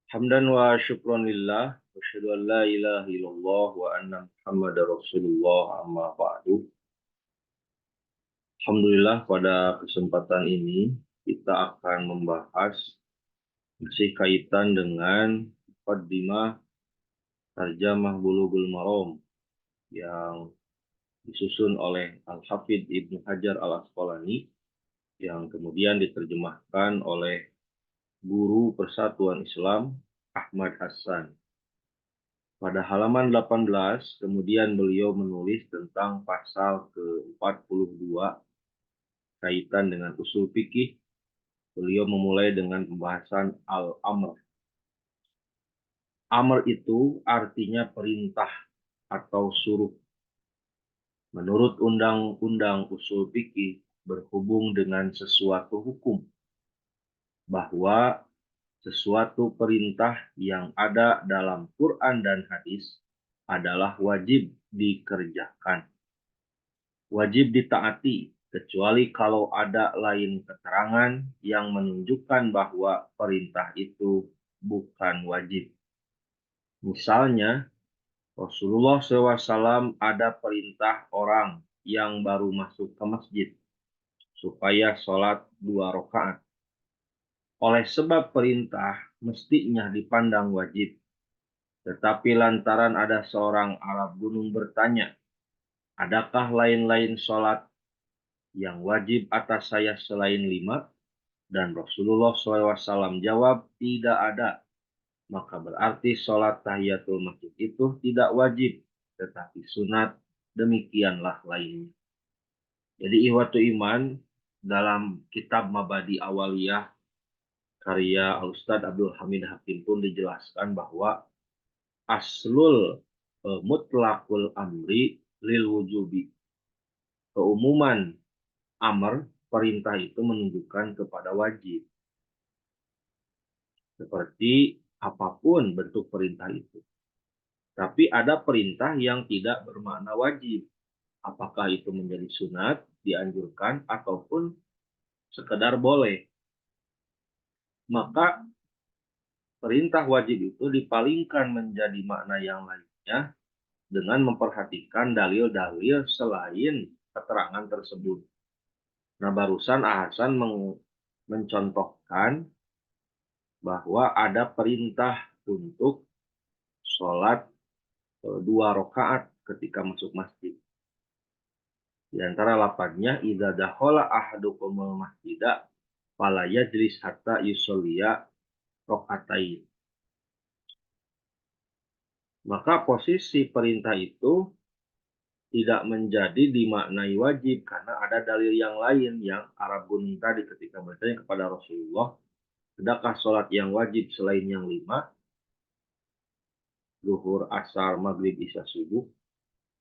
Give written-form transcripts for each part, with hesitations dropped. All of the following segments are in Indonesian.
Hamdan wa syukran lillah wa asyhadu an la ilaha illallah wa anna Muhammadar Rasulullah amma ba'du. Alhamdulillah pada kesempatan ini kita akan membahas masih kaitan dengan muqaddimah Tarjamah Bulughul Maram yang disusun oleh Al-Hafidz Ibnu Hajar Al-Asqalani yang kemudian diterjemahkan oleh Guru Persatuan Islam Ahmad Hassan. Pada halaman 18, kemudian beliau menulis tentang pasal ke-42 kaitan dengan usul fikih. Beliau memulai dengan pembahasan al-amr. Amr itu artinya perintah atau suruh. Menurut undang-undang usul fikih berhubung dengan sesuatu hukum, bahwa sesuatu perintah yang ada dalam Quran dan hadis adalah wajib dikerjakan. Wajib ditaati, kecuali kalau ada lain keterangan yang menunjukkan bahwa perintah itu bukan wajib. Misalnya, Rasulullah SAW ada perintah orang yang baru masuk ke masjid supaya sholat 2 rakaat. Oleh sebab perintah mestinya dipandang wajib. Tetapi lantaran ada seorang Arab gunung bertanya, adakah lain-lain sholat yang wajib atas saya selain 5? Dan Rasulullah SAW jawab, tidak ada. Maka berarti sholat tahiyatul masjid itu tidak wajib, tetapi sunat, demikianlah lainnya. Jadi ihwatu iman, dalam kitab Mabadi Awaliyah karya Al-Ustadz Abdul Hamid Hakim pun dijelaskan bahwa aslul mutlakul amri lil wujubi. Keumuman amr, perintah itu menunjukkan kepada wajib. Seperti apapun bentuk perintah itu. Tapi ada perintah yang tidak bermakna wajib. Apakah itu menjadi sunat, dianjurkan, ataupun sekedar boleh. Maka perintah wajib itu dipalingkan menjadi makna yang lainnya dengan memperhatikan dalil-dalil selain keterangan tersebut. Nah, barusan Ahsan mencontohkan bahwa ada perintah untuk sholat 2 rakaat ketika masuk masjid. Di antara lafadznya, idza dakhala ahadukumul masjida fala yajlis hatta yusolliya rakaatain. Maka posisi perintah itu tidak menjadi dimaknai wajib karena ada dalil yang lain yang Arab gunung tadi ketika bertanya kepada Rasulullah, adakah sholat yang wajib selain yang 5? Zuhur, asar, maghrib, isya, subuh.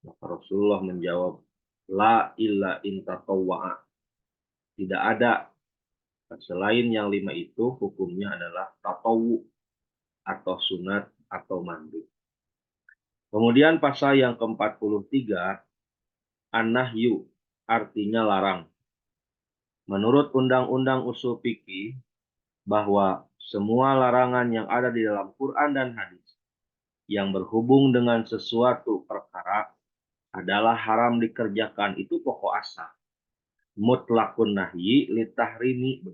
Maka Rasulullah menjawab, la illa intatawwa'a. Tidak ada selain yang 5 itu, hukumnya adalah tatawu atau sunat atau mandub. Kemudian pasal yang ke-43, an-nahyu, artinya larang. Menurut undang-undang usul fikih, bahwa semua larangan yang ada di dalam Quran dan hadis yang berhubung dengan sesuatu perkara adalah haram dikerjakan. Itu pokok asal. Mutlakun nahyi litahrimi.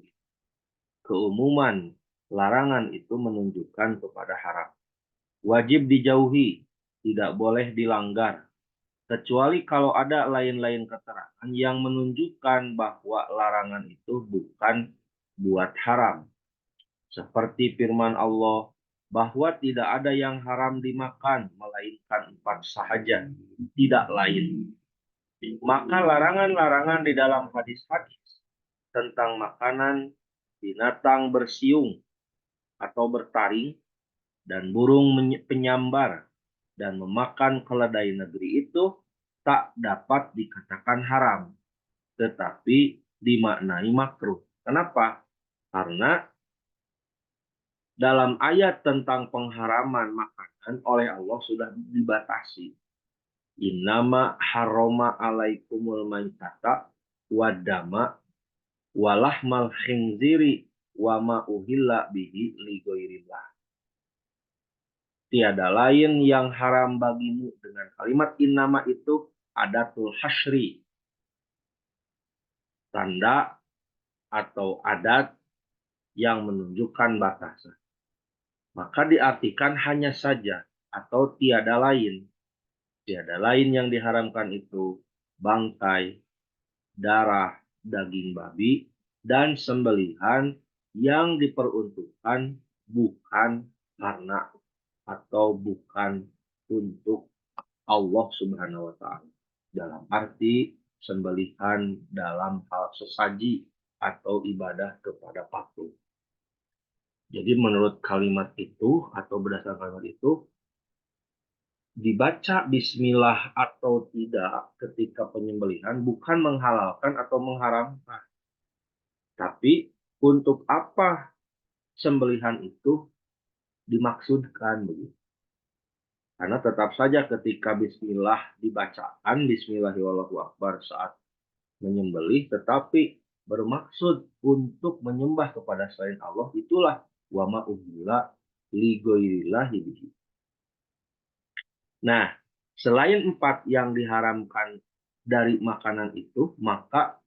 Keumuman larangan itu menunjukkan kepada haram. Wajib dijauhi, tidak boleh dilanggar. Kecuali kalau ada lain-lain keterangan yang menunjukkan bahwa larangan itu bukan buat haram. Seperti firman Allah, bahwa tidak ada yang haram dimakan, melainkan 4 sahaja, tidak lain. Maka larangan-larangan di dalam hadis-hadis tentang makanan binatang bersiung atau bertaring, dan burung penyambar, dan memakan keledai negeri itu tak dapat dikatakan haram, tetapi dimaknai makruh. Kenapa? Karena dalam ayat tentang pengharaman makanan oleh Allah sudah dibatasi. Innama harrama alaikumul maitata wadama walahmal khinziri wa ma uhilla bihi li ghairillah. Tiada lain yang haram bagimu. Dengan kalimat innama itu adatul hasyri, tanda atau adat yang menunjukkan batasan. Maka diartikan hanya saja atau tiada lain. Tiada lain yang diharamkan itu bangkai, darah, daging babi, dan sembelihan yang diperuntukkan bukan karena atau bukan untuk Allah Subhanahu wa Ta'ala. Dalam arti sembelihan dalam hal sesaji atau ibadah kepada patung. Jadi menurut kalimat itu atau berdasarkan kalimat itu, dibaca bismillah atau tidak ketika penyembelihan bukan menghalalkan atau mengharamkan. Tapi untuk apa sembelihan itu dimaksudkan begitu. Karena tetap saja ketika bismillah dibacakan, bismillahirrahmanirrahim saat menyembelih, tetapi bermaksud untuk menyembah kepada selain Allah, itulah wa ma uhilla li ghairillahi bihi. Nah, selain 4 yang diharamkan dari makanan itu, maka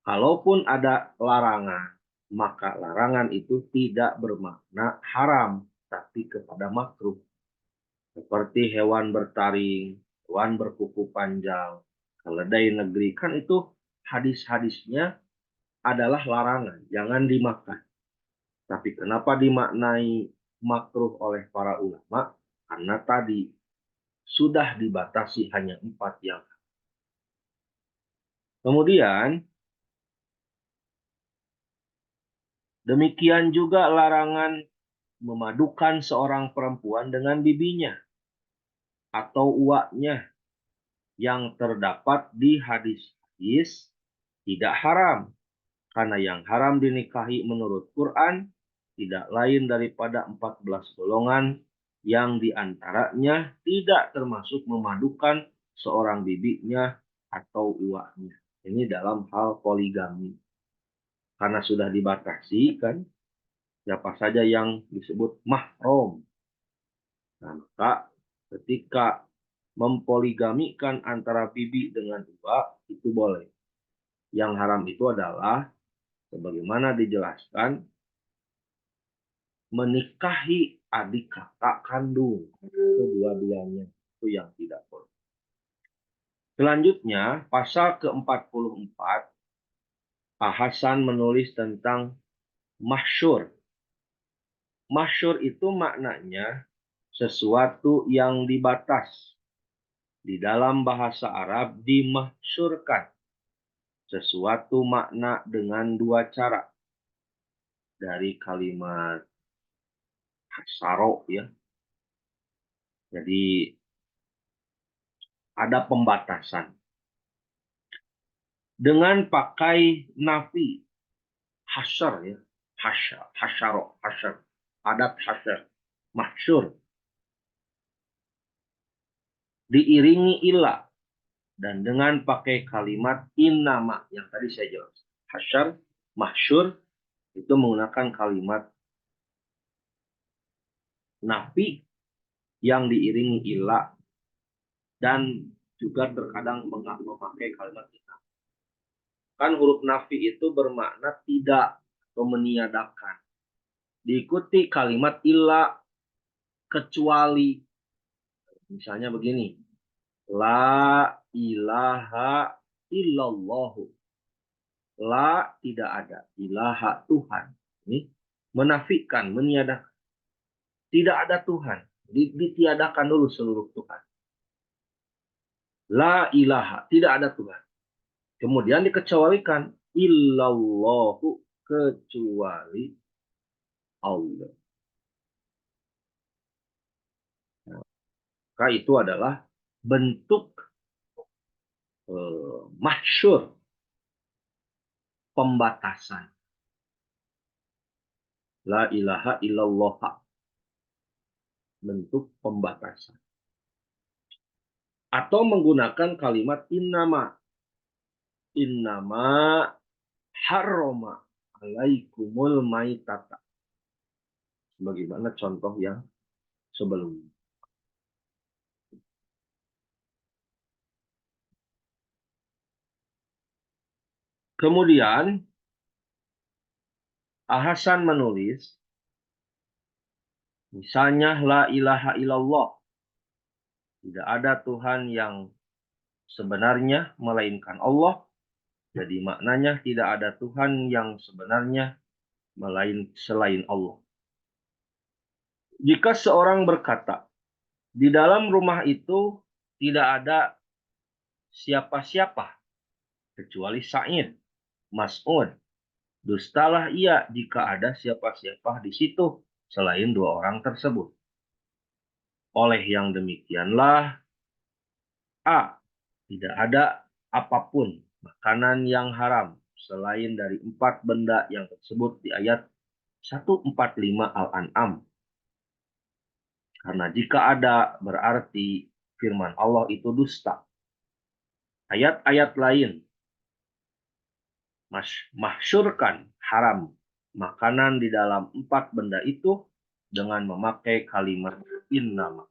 kalaupun ada larangan, maka larangan itu tidak bermakna haram, tapi kepada makruh. Seperti hewan bertaring, hewan berkuku panjang, keledai negeri, kan itu hadis-hadisnya adalah larangan, jangan dimakan. Tapi kenapa dimaknai makruh oleh para ulama? Karena tadi sudah dibatasi hanya 4 yang. Kemudian, demikian juga larangan memadukan seorang perempuan dengan bibinya atau uaknya yang terdapat di hadis-hadis tidak haram. Karena yang haram dinikahi menurut Quran tidak lain daripada 14 golongan yang diantaranya tidak termasuk memadukan seorang bibinya atau uaknya. Ini dalam hal poligami. Karena sudah dibatasi kan, siapa saja yang disebut mahram. Nah, maka ketika mempoligamikan antara bibi dengan uak itu boleh. Yang haram itu adalah sebagaimana dijelaskan menikahi adik kakak kandung. Itu dua-duanya. Itu yang tidak boleh. Selanjutnya, pasal ke-44, Pak Hasan menulis tentang mahsyur. Mahsyur itu maknanya sesuatu yang dibatas. Di dalam bahasa Arab dimahsyurkan. Sesuatu makna dengan 2 cara. Dari kalimat hasaro ya. Jadi ada pembatasan. Dengan pakai nafi, hasyar ya. Hasyaro, hasyar. Adat hasyar. Mahsyur. Diiringi ilah. Dan dengan pakai kalimat innama yang tadi saya jelaskan. Hasyar, mahsyur itu menggunakan kalimat nafi yang diiringi ilah dan juga terkadang memakai kalimat innama. Kan huruf nafi itu bermakna tidak atau meniadakan. Diikuti kalimat ilah kecuali. Misalnya begini. La ilaha illallahu. La tidak ada. Ilaha Tuhan. Ini menafikan, meniadakan. Tidak ada Tuhan. Ditiadakan dulu seluruh Tuhan. La ilaha. Tidak ada Tuhan. Kemudian dikecualikan. Illallahu. Kecuali Allah. Maka itu adalah bentuk mahsyur. Pembatasan. La ilaha illallah. Bentuk pembatasan. Atau menggunakan kalimat innama. Innama harrama alaikumul maitata. Bagaimana contoh yang sebelumnya. Kemudian Al-Hasan menulis, misalnya la ilaha illallah, tidak ada Tuhan yang sebenarnya melainkan Allah. Jadi maknanya tidak ada Tuhan yang sebenarnya selain Allah. Jika seorang berkata, di dalam rumah itu tidak ada siapa-siapa kecuali Sa'id, Mas'ud, dustalah ia jika ada siapa-siapa di situ selain dua orang tersebut. Oleh yang demikianlah, A. Tidak ada apapun makanan yang haram selain dari 4 benda yang tersebut di ayat 145 Al-An'am. Karena jika ada, berarti firman Allah itu dusta. Ayat-ayat lain mahsyurkan haram makanan di dalam 4 benda itu dengan memakai kalimat innama,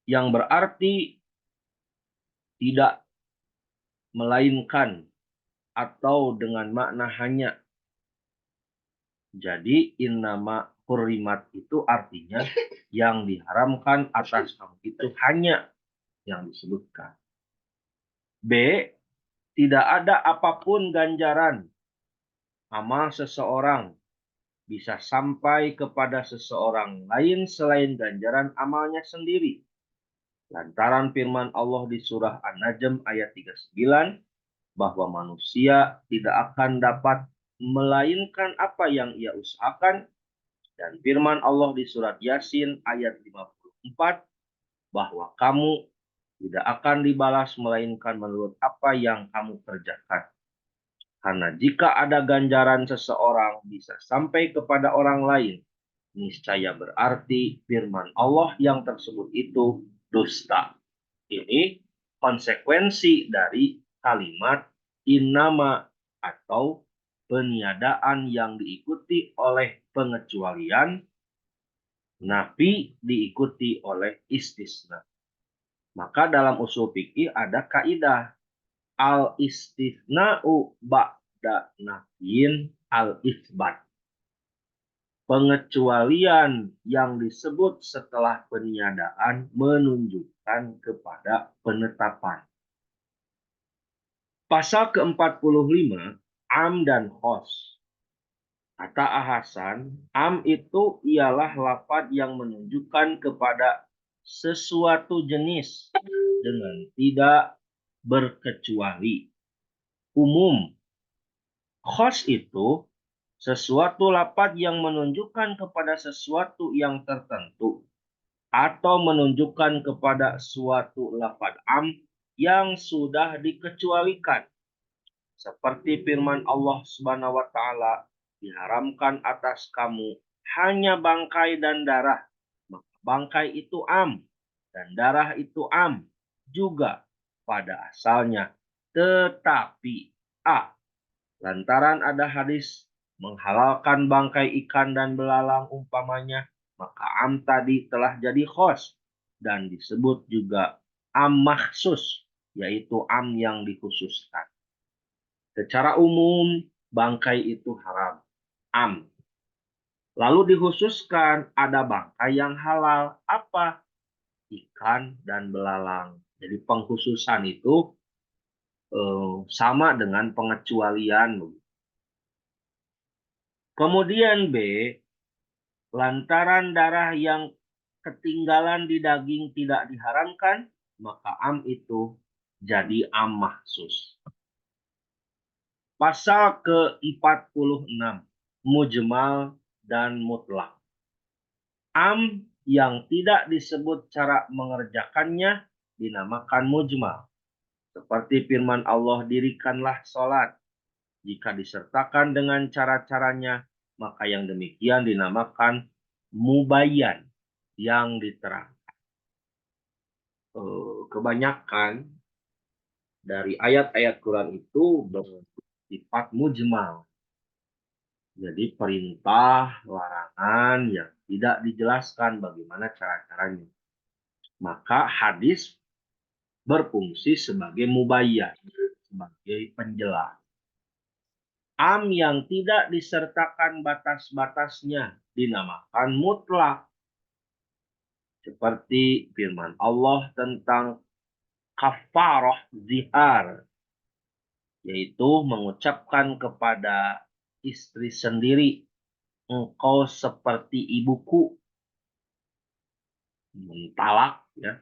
yang berarti tidak, melainkan, atau dengan makna hanya. Jadi innama hurrimat itu artinya yang diharamkan atas kamu itu hanya yang disebutkan. B. Tidak ada apapun ganjaran amal seseorang bisa sampai kepada seseorang lain selain ganjaran amalnya sendiri. Lantaran firman Allah di surah An-Najm ayat 39, bahwa manusia tidak akan dapat melainkan apa yang ia usahakan. Dan firman Allah di surat Yasin ayat 54, bahwa kamu tidak akan dibalas melainkan menurut apa yang kamu kerjakan. Karena jika ada ganjaran seseorang bisa sampai kepada orang lain, niscaya berarti firman Allah yang tersebut itu dusta. Ini konsekuensi dari kalimat innama atau peniadaan yang diikuti oleh pengecualian, nafi diikuti oleh istisna. Maka dalam usul fikih ada kaidah al-istisna'u ba'da nafyin al-itsbat. Pengecualian yang disebut setelah peniadaan menunjukkan kepada penetapan. Pasal ke-45, am dan khos. Kata Al-Hasan, am itu ialah lafaz yang menunjukkan kepada sesuatu jenis dengan tidak berkecuali. Umum. Khos itu sesuatu lafaz yang menunjukkan kepada sesuatu yang tertentu atau menunjukkan kepada suatu lafaz am yang sudah dikecualikan. Seperti firman Allah Subhanahu wa taala, diharamkan atas kamu hanya bangkai dan darah. Maka bangkai itu am dan darah itu am juga pada asalnya. Tetapi A. Lantaran ada hadis menghalalkan bangkai ikan dan belalang umpamanya, maka am tadi telah jadi khos dan disebut juga am maksus, yaitu am yang dikhususkan. Secara umum, bangkai itu haram, am. Lalu dikhususkan ada bangkai yang halal, apa? Ikan dan belalang. Jadi pengkhususan itu sama dengan pengecualian. Kemudian B, lantaran darah yang ketinggalan di daging tidak diharamkan, maka am itu jadi am mahsus. Pasal ke-46, mujmal dan mutlak. Am yang tidak disebut cara mengerjakannya dinamakan mujmal. Seperti firman Allah, dirikanlah sholat. Jika disertakan dengan cara-caranya, maka yang demikian dinamakan mubayyan, yang diterangkan. Kebanyakan dari ayat-ayat Quran itu bersifat mujmal. Jadi perintah, larangan yang tidak dijelaskan bagaimana cara-caranya. Maka hadis berfungsi sebagai mubayyan, sebagai penjelas. Am yang tidak disertakan batas-batasnya dinamakan mutlak. Seperti firman Allah tentang kafarah zihar, yaitu mengucapkan kepada istri sendiri, engkau seperti ibuku, mentalak, ya,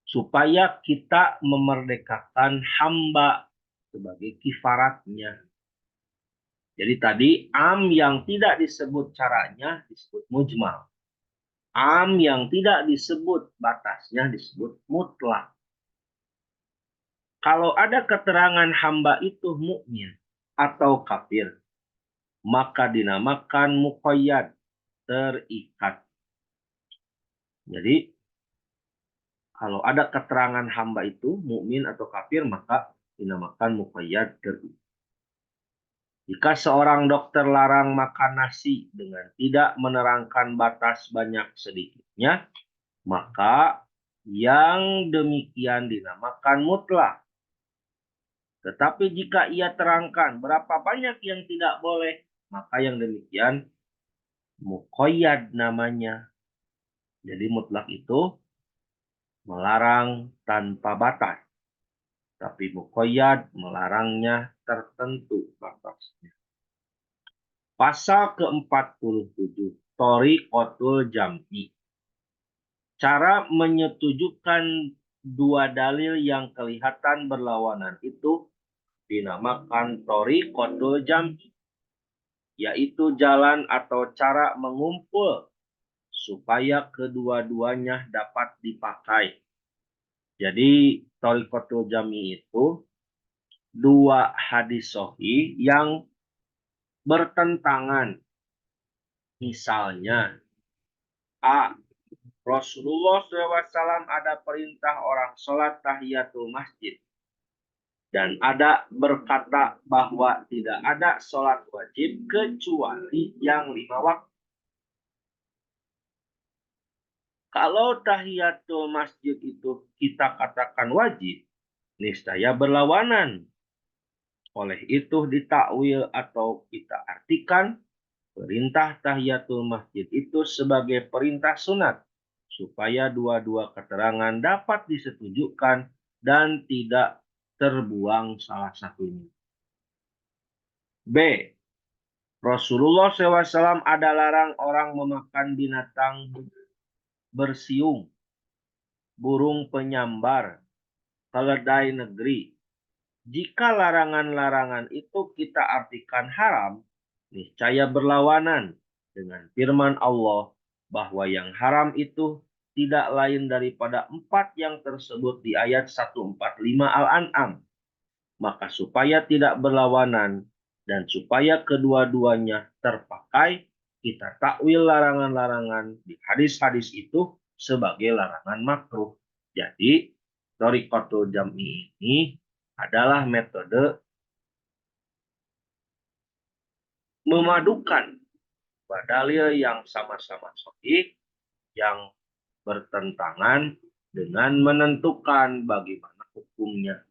supaya kita memerdekakan hamba sebagai kifaratnya. Jadi tadi am yang tidak disebut caranya disebut mujmal. Am yang tidak disebut batasnya disebut mutlak. Kalau ada keterangan hamba itu mukmin atau kafir, maka dinamakan muqayyad, terikat. Jadi kalau ada keterangan hamba itu mukmin atau kafir, maka dinamakan muqayyad, terikat. Jika seorang dokter larang makan nasi dengan tidak menerangkan batas banyak sedikitnya, maka yang demikian dinamakan mutlak. Tetapi jika ia terangkan berapa banyak yang tidak boleh, maka yang demikian muqayyad namanya. Jadi mutlak itu melarang tanpa batas. Tapi muqayyad melarangnya tertentu batasnya. Pasal ke-47, thariqatul jam'i. Cara menyetujukan dua dalil yang kelihatan berlawanan itu dinamakan thariqatul jam'i, yaitu jalan atau cara mengumpul supaya kedua-duanya dapat dipakai. Jadi thariqatul jam'i itu dua hadis sahih yang bertentangan. Misalnya, A. Rasulullah SAW ada perintah orang sholat tahiyatul masjid. Dan ada berkata bahwa tidak ada sholat wajib kecuali yang 5 waktu. Kalau tahiyatul masjid itu kita katakan wajib, niscaya berlawanan. Oleh itu ditakwil atau kita artikan perintah tahiyatul masjid itu sebagai perintah sunat, supaya dua-dua keterangan dapat disetujukan dan tidak terbuang salah satunya. B. Rasulullah SAW ada larang orang memakan binatang bersiung, burung penyambar, keledai negeri. Jika larangan-larangan itu kita artikan haram, niscaya berlawanan dengan firman Allah bahwa yang haram itu tidak lain daripada 4 yang tersebut di ayat 145 Al-An'am. Maka supaya tidak berlawanan dan supaya kedua-duanya terpakai, kita takwil larangan-larangan di hadis-hadis itu sebagai larangan makruh. Jadi, thariqatul jam'i ini adalah metode memadukan dalil yang sama-sama sahih yang bertentangan dengan menentukan bagaimana hukumnya.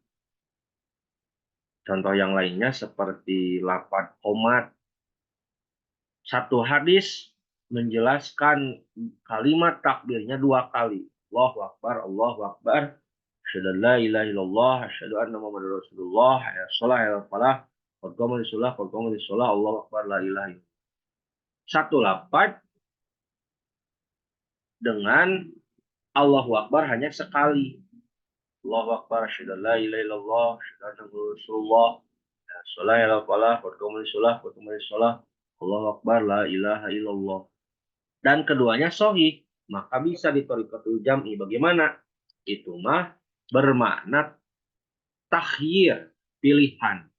Contoh yang lainnya seperti lafaz qomat. Satu hadis menjelaskan kalimat takbirnya 2 kali. Allahu Akbar, Allahu Akbar. Asyhadu an la ilaha illallah, asyhadu anna Muhammadar Rasulullah, ya shalah, ya falah, qad qamatis shalah, qad qamatis shalah, Allahu Akbar, la ilaha illallah. Satu lafaz dengan Allahu Akbar hanya sekali. Allahu Akbar, asyhadu an la ilaha illallah, asyhadu anna Muhammadar Rasulullah, ya shalah, ya falah, qad qamatis shalah, qad qamatis shalah, Allahu Akbar, la ilaha illallah. Dan keduanya sahih, maka bisa dithariqatul jam'i. Bagaimana? Itu mah bermakna takhyir, pilihan.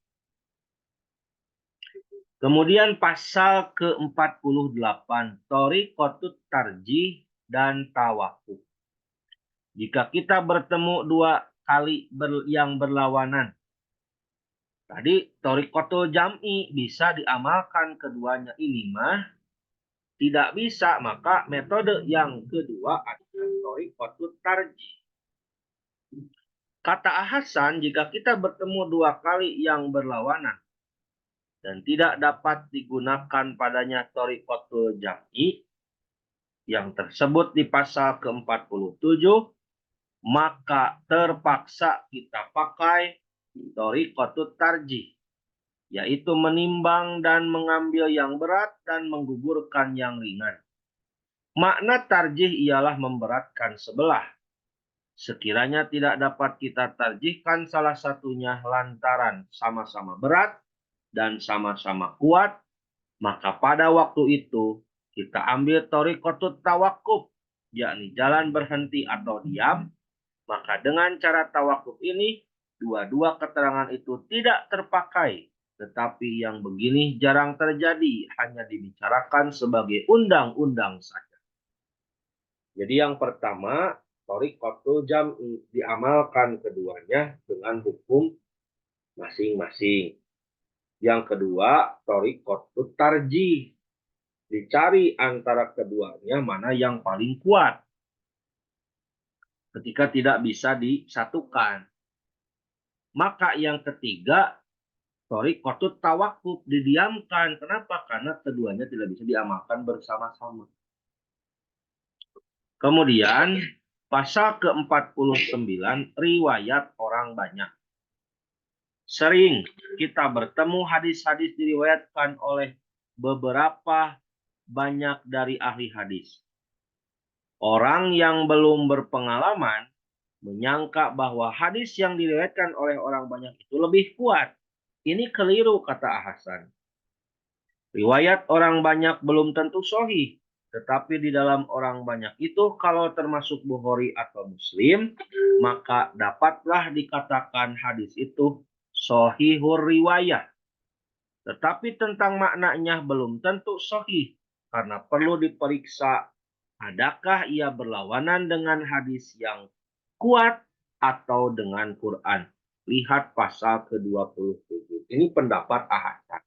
Kemudian pasal ke-48, thariqatut tarjih dan tawakuf. Jika kita bertemu dua kali yang berlawanan. Tadi thoriqatul jam'i bisa diamalkan keduanya ini mah tidak bisa, maka metode yang kedua adalah thoriqatul tarjih. Kata Hasan, jika kita bertemu dua kali yang berlawanan dan tidak dapat digunakan padanya thoriqatul jam'i yang tersebut di pasal ke-47, maka terpaksa kita pakai thoriqatul tarjih, yaitu menimbang dan mengambil yang berat dan menggugurkan yang ringan. Makna tarjih ialah memberatkan sebelah. Sekiranya tidak dapat kita tarjihkan salah satunya lantaran sama-sama berat dan sama-sama kuat, maka pada waktu itu kita ambil thoriqatul tawakuf, yakni jalan berhenti atau diam. Maka dengan cara tawakuf ini, dua-dua keterangan itu tidak terpakai. Tetapi yang begini jarang terjadi, hanya dibicarakan sebagai undang-undang saja. Jadi yang pertama, thoriqatul jam'i diamalkan keduanya dengan hukum masing-masing. Yang kedua, thoriqatul tarjih. Dicari antara keduanya mana yang paling kuat ketika tidak bisa disatukan. Maka yang ketiga, thoriqatul tawakuf didiamkan. Kenapa? Karena keduanya tidak bisa diamalkan bersama-sama. Kemudian pasal ke-49, riwayat orang banyak. Sering kita bertemu hadis-hadis diriwayatkan oleh beberapa banyak dari ahli hadis. Orang yang belum berpengalaman menyangka bahwa hadis yang diriwayatkan oleh orang banyak itu lebih kuat. Ini keliru, kata Hasan. Riwayat orang banyak belum tentu sahih, tetapi di dalam orang banyak itu kalau termasuk Bukhari atau Muslim, maka dapatlah dikatakan hadis itu sahihur riwayat. Tetapi tentang maknanya belum tentu sahih, karena perlu diperiksa adakah ia berlawanan dengan hadis yang kuat atau dengan Quran. Lihat pasal ke-27. Ini pendapat Hasan.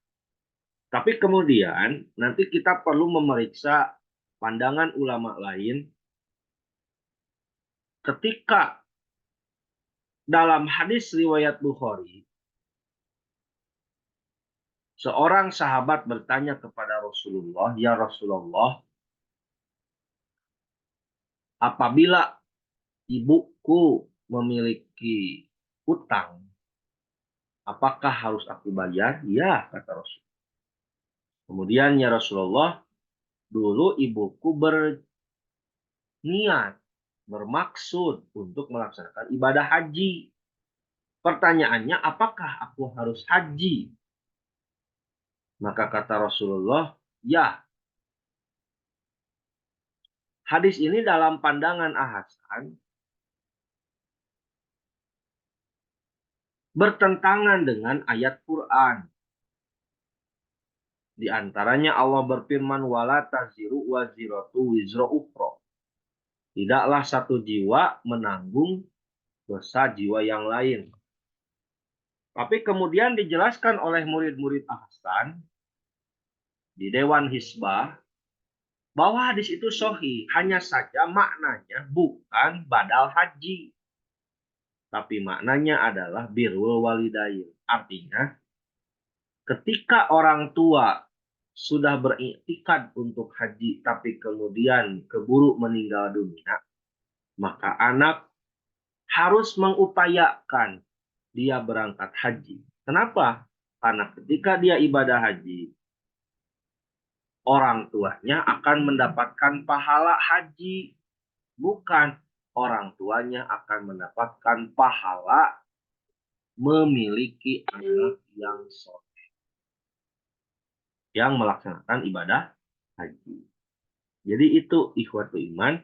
Tapi kemudian nanti kita perlu memeriksa pandangan ulama lain ketika dalam hadis riwayat Bukhari, seorang sahabat bertanya kepada Rasulullah, "Ya Rasulullah, apabila ibuku memiliki utang, apakah harus aku bayar?" "Ya," kata Rasul. Kemudian, "Ya Rasulullah, dulu ibuku berniat, bermaksud untuk melaksanakan ibadah haji. Pertanyaannya, apakah aku harus haji?" Maka kata Rasulullah, "Ya." Hadis ini dalam pandangan Hasan bertentangan dengan ayat Quran. Di antaranya Allah berfirman, "Wala taziru waziratu wizra ukhra." Tidaklah satu jiwa menanggung dosa jiwa yang lain. Tapi kemudian dijelaskan oleh murid-murid Hasan di Dewan Hisbah bahwa hadis itu sahih, hanya saja maknanya bukan badal haji, tapi maknanya adalah birrul walidain. Artinya, ketika orang tua sudah beriktikad untuk haji, tapi kemudian keburu meninggal dunia, maka anak harus mengupayakan dia berangkat haji. Kenapa? Karena ketika dia ibadah haji, orang tuanya akan mendapatkan pahala haji. Bukan orang tuanya akan mendapatkan pahala memiliki anak yang soleh, yang melaksanakan ibadah haji. Jadi itu ikhwatul iman,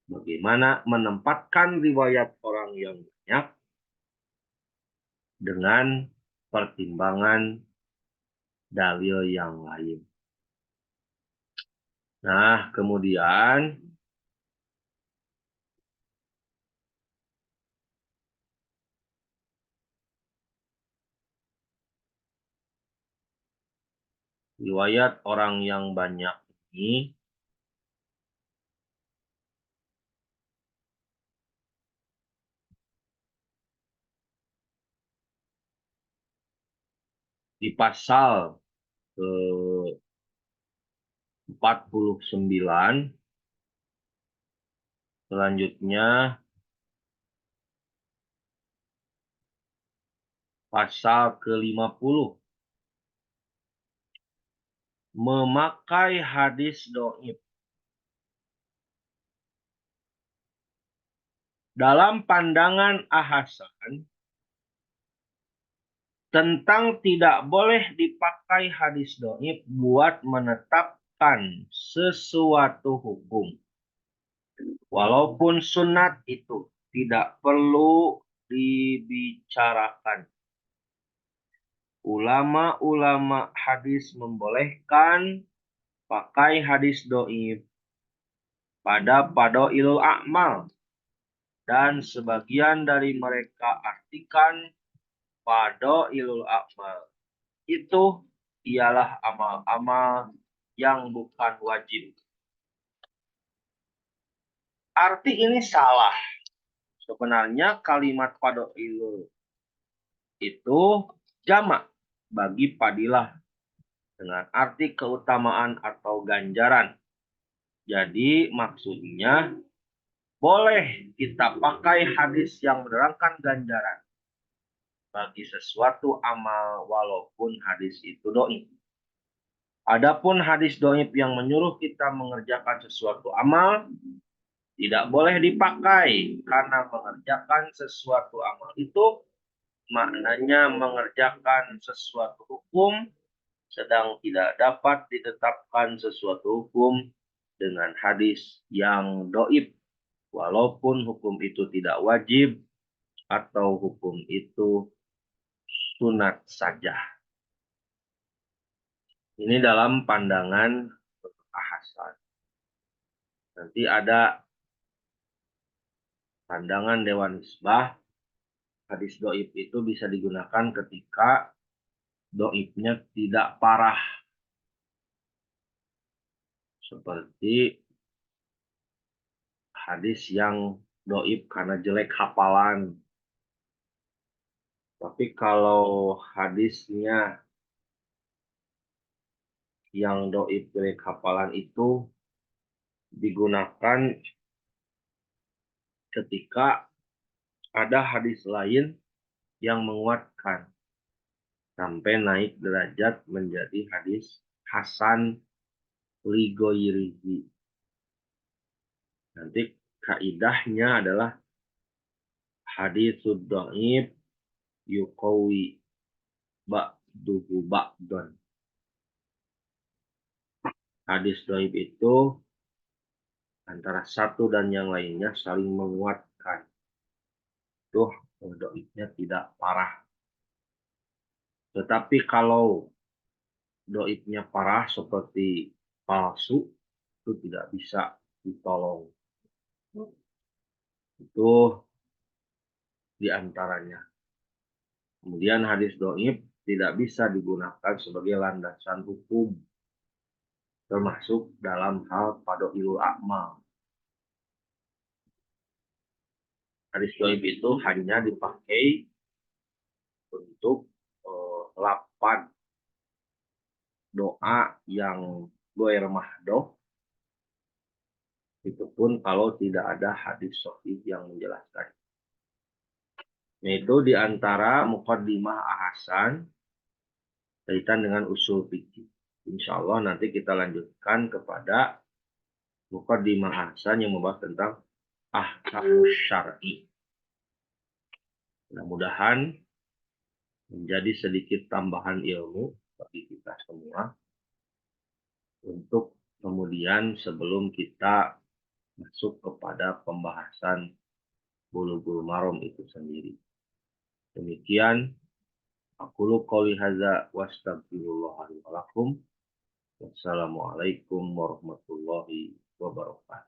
bagaimana menempatkan riwayat orang yang banyak dengan pertimbangan dalil yang lain. Nah, kemudian Riwayat orang yang banyak ini di pasal ke-49, selanjutnya pasal ke-50, memakai hadis dhaif. Dalam pandangan Ahsan tentang tidak boleh dipakai hadis dhaif buat menetapkan sesuatu hukum. Walaupun sunat itu tidak perlu dibicarakan. Ulama-ulama hadis membolehkan pakai hadis dhaif pada Fadhailul A'mal, dan sebagian dari mereka artikan Fadhailul A'mal itu ialah amal-amal yang bukan wajib. Arti ini salah. Sebenarnya kalimat fadhailul itu jamak bagi fadilah dengan arti keutamaan atau ganjaran. Jadi maksudnya boleh kita pakai hadis yang menerangkan ganjaran bagi sesuatu amal walaupun hadis itu dhaif. Adapun hadis dhaif yang menyuruh kita mengerjakan sesuatu amal tidak boleh dipakai, karena mengerjakan sesuatu amal itu maknanya mengerjakan sesuatu hukum, sedang tidak dapat ditetapkan sesuatu hukum dengan hadis yang dhaif, walaupun hukum itu tidak wajib atau hukum itu sunat saja. Ini dalam pandangan Ahsan. Nanti ada pandangan Dewan Misbah, hadis dhaif itu bisa digunakan ketika dhaifnya tidak parah. Seperti hadis yang dhaif karena jelek hafalan. Tapi kalau hadisnya yang dhaif jelek hafalan itu digunakan ketika ada hadis lain yang menguatkan sampai naik derajat menjadi hadis hasan li ghairihi. Nanti kaidahnya adalah hadis dhaif yuqawi ba'duhu ba'don. Hadis dhaif itu antara satu dan yang lainnya saling menguatkan. Tuh, dhaifnya tidak parah. Tetapi kalau dhaifnya parah seperti palsu, itu tidak bisa ditolong. Itu diantaranya. Kemudian hadis dhaif tidak bisa digunakan sebagai landasan hukum, termasuk dalam hal fadhailul a'mal. Hadis dhaif itu hanya dipakai untuk lapan doa yang ghair mahdoh, itu pun kalau tidak ada hadis sahih yang menjelaskan. Yaitu diantara muqaddimah Ahsan kaitan dengan usul fikih. Insya Allah nanti kita lanjutkan kepada muqaddimah Ahsan yang membahas tentang ahkamus syar'i. Mudah-mudahan menjadi sedikit tambahan ilmu bagi kita semua untuk kemudian sebelum kita masuk kepada pembahasan Bulughul Maram itu sendiri. Demikian aqulu qouli hadza wa astaghfirullah li wa lakum. Wassalamualaikum warahmatullahi wabarakatuh.